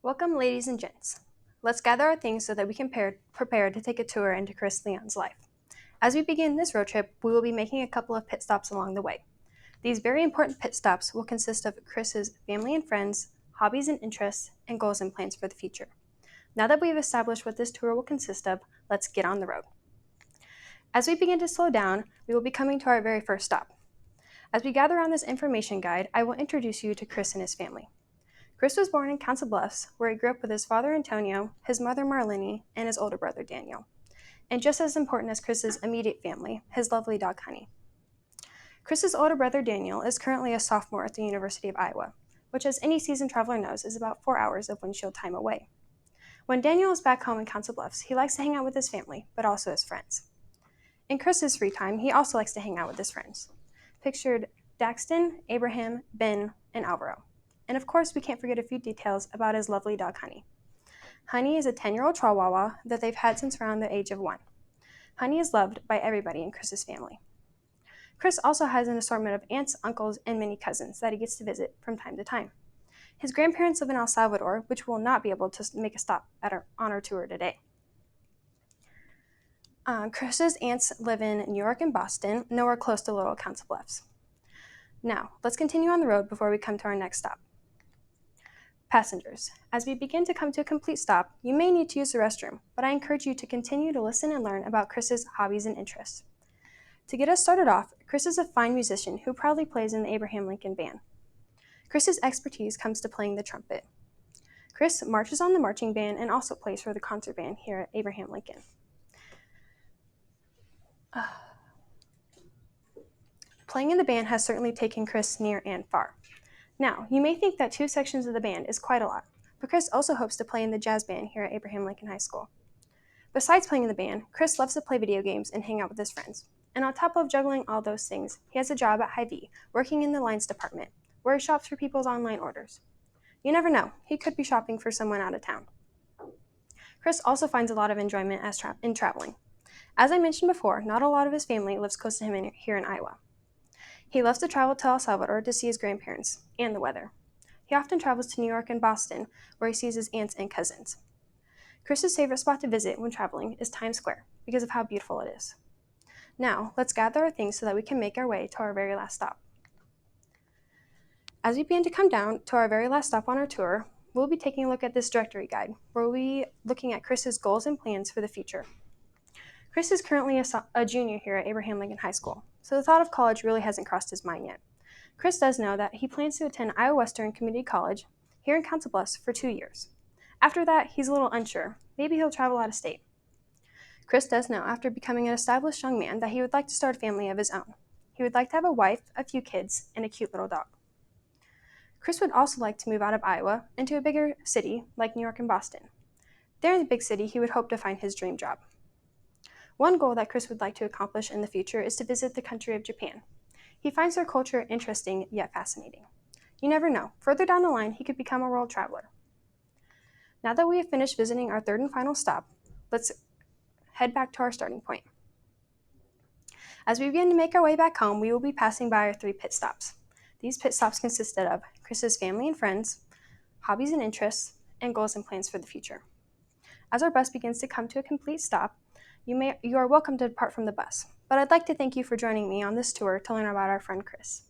Welcome, ladies and gents. Let's gather our things so that we can prepare to take a tour into Chris Leon's life. As we begin this road trip, we will be making a couple of pit stops along the way. These very important pit stops will consist of Chris's family and friends, hobbies and interests, and goals and plans for the future. Now that we've established what this tour will consist of, let's get on the road. As we begin to slow down, we will be coming to our very first stop. As we gather on this information guide, I will introduce you to Chris and his family. Chris was born in Council Bluffs, where he grew up with his father Antonio, his mother Marlene, and his older brother Daniel. And just as important as Chris's immediate family, his lovely dog Honey. Chris's older brother Daniel is currently a sophomore at the University of Iowa, which, as any seasoned traveler knows, is about 4 hours of windshield time away. When Daniel is back home in Council Bluffs, he likes to hang out with his family, but also his friends. In Chris's free time, he also likes to hang out with his friends, pictured Daxton, Abraham, Ben, and Alvaro. And of course, we can't forget a few details about his lovely dog Honey. Honey is a 10-year-old Chihuahua that they've had since around the age of 1. Honey is loved by everybody in Chris's family. Chris also has an assortment of aunts, uncles, and many cousins that he gets to visit from time to time. His grandparents live in El Salvador, which will not be able to make a stop on our tour today. Chris's aunts live in New York and Boston, nowhere close to Little Council Bluffs. Now, let's continue on the road before we come to our next stop. Passengers, as we begin to come to a complete stop, you may need to use the restroom, but I encourage you to continue to listen and learn about Chris's hobbies and interests. To get us started off, Chris is a fine musician who proudly plays in the Abraham Lincoln Band. Chris's expertise comes to playing the trumpet. Chris marches on the marching band and also plays for the concert band here at Abraham Lincoln. Playing in the band has certainly taken Chris near and far. Now, you may think that 2 sections of the band is quite a lot, but Chris also hopes to play in the jazz band here at Abraham Lincoln High School. Besides playing in the band, Chris loves to play video games and hang out with his friends. And on top of juggling all those things, he has a job at Hy-Vee, working in the lines department, where he shops for people's online orders. You never know, he could be shopping for someone out of town. Chris also finds a lot of enjoyment in traveling. As I mentioned before, not a lot of his family lives close to him here in Iowa. He loves to travel to El Salvador to see his grandparents and the weather. He often travels to New York and Boston, where he sees his aunts and cousins. Chris's favorite spot to visit when traveling is Times Square because of how beautiful it is. Now, let's gather our things so that we can make our way to our very last stop. As we begin to come down to our very last stop on our tour, we'll be taking a look at this directory guide, where we'll be looking at Chris's goals and plans for the future. Chris is currently a junior here at Abraham Lincoln High School, so the thought of college really hasn't crossed his mind yet. Chris does know that he plans to attend Iowa Western Community College here in Council Bluffs for 2 years. After that, he's a little unsure. Maybe he'll travel out of state. Chris does know, after becoming an established young man, that he would like to start a family of his own. He would like to have a wife, a few kids, and a cute little dog. Chris would also like to move out of Iowa into a bigger city like New York and Boston. There in the big city, he would hope to find his dream job. One goal that Chris would like to accomplish in the future is to visit the country of Japan. He finds their culture interesting yet fascinating. You never know, further down the line, he could become a world traveler. Now that we have finished visiting our third and final stop, let's head back to our starting point. As we begin to make our way back home, we will be passing by our 3 pit stops. These pit stops consisted of Chris's family and friends, hobbies and interests, and goals and plans for the future. As our bus begins to come to a complete stop, you are welcome to depart from the bus, but I'd like to thank you for joining me on this tour to learn about our friend Chris.